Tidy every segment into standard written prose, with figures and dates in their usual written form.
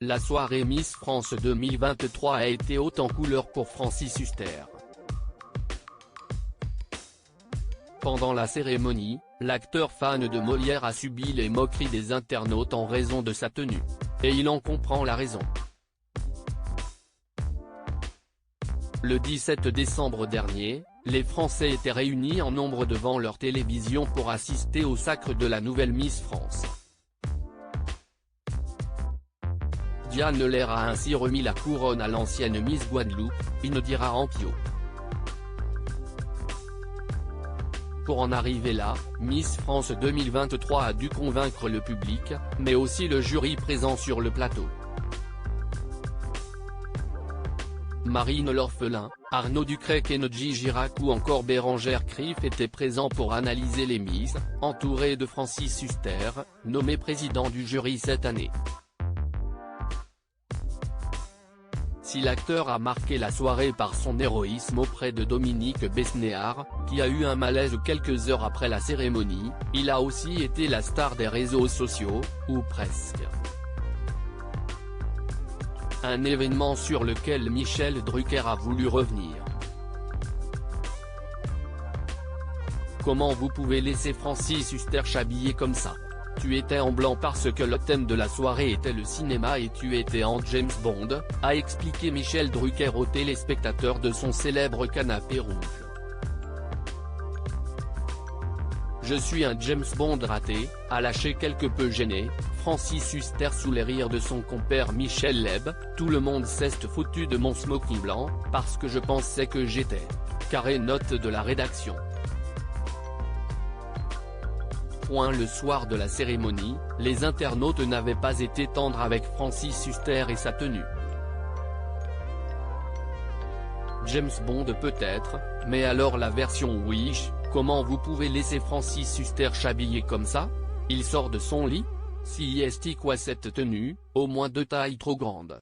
La soirée Miss France 2023 a été haute en couleurs pour Francis Huster. Pendant la cérémonie, l'acteur fan de Molière a subi les moqueries des internautes en raison de sa tenue. Et il en comprend la raison. Le 17 décembre dernier, les Français étaient réunis en nombre devant leur télévision pour assister au sacre de la nouvelle Miss France. Diane Lair a ainsi remis la couronne à l'ancienne Miss Guadeloupe, Indira Ampio. Pour en arriver là, Miss France 2023 a dû convaincre le public, mais aussi le jury présent sur le plateau. Marine L'Orphelin, Arnaud Ducrec, Enodji Girac ou encore Bérangère Krief étaient présents pour analyser les Miss, entourés de Francis Huster, nommé président du jury cette année. Si l'acteur a marqué la soirée par son héroïsme auprès de Dominique Besnéard, qui a eu un malaise quelques heures après la cérémonie, il a aussi été la star des réseaux sociaux, ou presque. Un événement sur lequel Michel Drucker a voulu revenir. Comment vous pouvez laisser Francis Huster s'habiller comme ça? Tu étais en blanc parce que le thème de la soirée était le cinéma et tu étais en James Bond, a expliqué Michel Drucker aux téléspectateurs de son célèbre canapé rouge. Je suis un James Bond raté, a lâché quelque peu gêné, Francis Huster sous les rires de son compère Michel Leb. Tout le monde s'est foutu de mon smoking blanc, parce que je pensais que j'étais. Carré note de la rédaction. Le soir de la cérémonie, les internautes n'avaient pas été tendres avec Francis Huster et sa tenue. James Bond peut-être, mais alors la version Wish, comment vous pouvez laisser Francis Huster s'habiller comme ça? Il sort de son lit? Si est quoi cette tenue, au moins de taille trop grande.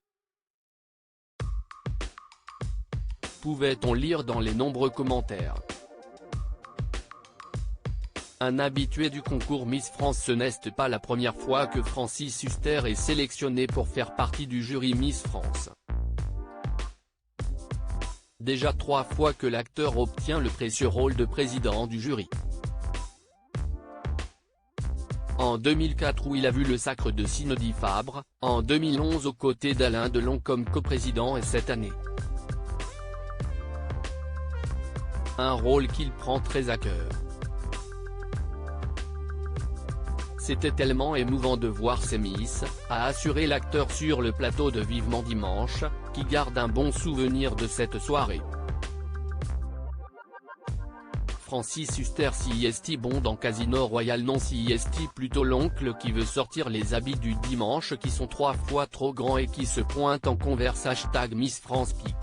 Pouvait-on lire dans les nombreux commentaires. Un habitué du concours Miss France, ce n'est pas la première fois que Francis Huster est sélectionné pour faire partie du jury Miss France. Déjà 3 fois que l'acteur obtient le précieux rôle de président du jury. En 2004 où il a vu le sacre de Cindy Fabre, en 2011 aux côtés d'Alain Delon comme coprésident et cette année. Un rôle qu'il prend très à cœur. C'était tellement émouvant de voir ces Miss, a assuré l'acteur sur le plateau de Vivement Dimanche, qui garde un bon souvenir de cette soirée. Francis Huster si est Bond dans Casino Royale, non si est plutôt l'oncle qui veut sortir les habits du dimanche qui sont 3 fois trop grands et qui se pointe en converse #Miss France Pic.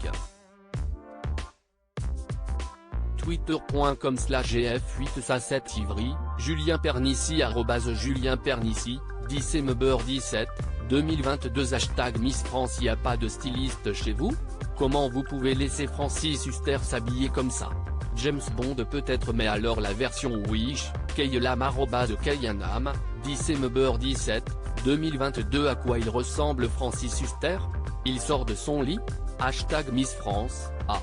Twitter.com/gf8sa7 Ivry, Julien Pernici @Julien Pernici, 10mber17, 2022 #Miss France. Y a pas de styliste chez vous? Comment vous pouvez laisser Francis Huster s'habiller comme ça? James Bond peut-être, mais alors la version Wish, Kaylam @Kayanam, 10mber17, 2022 À quoi il ressemble Francis Huster? Il sort de son lit? #Miss France, a.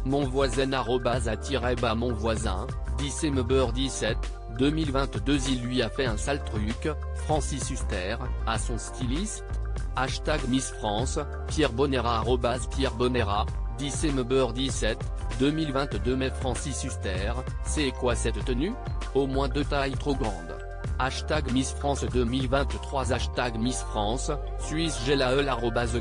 Mon voisin @a-bas mon voisin, 10mber17, 2022 Il lui a fait un sale truc, Francis Huster, à son styliste? #Miss France, Pierre Bonera @Pierre Bonera, 10mber17, 2022 Mais Francis Huster, c'est quoi cette tenue? Au moins de taille trop grande. #Miss France 2023 #Miss France, Suisse Gelael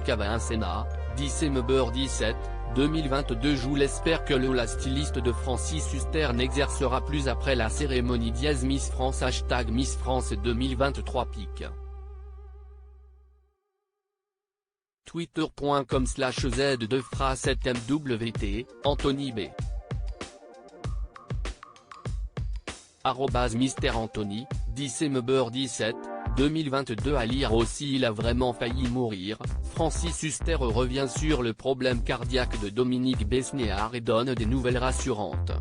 @Cavincena, 10mber17, 2022 Je l'espère que la styliste de Francis Huster n'exercera plus après la cérémonie Miss France #Miss France 2023 pic. Twitter.com/z2fra7mwt, Anthony B. @Mister Anthony, 10mber17, 2022 À lire aussi Il a vraiment failli mourir, Francis Huster revient sur le problème cardiaque de Dominique Besnéard et donne des nouvelles rassurantes.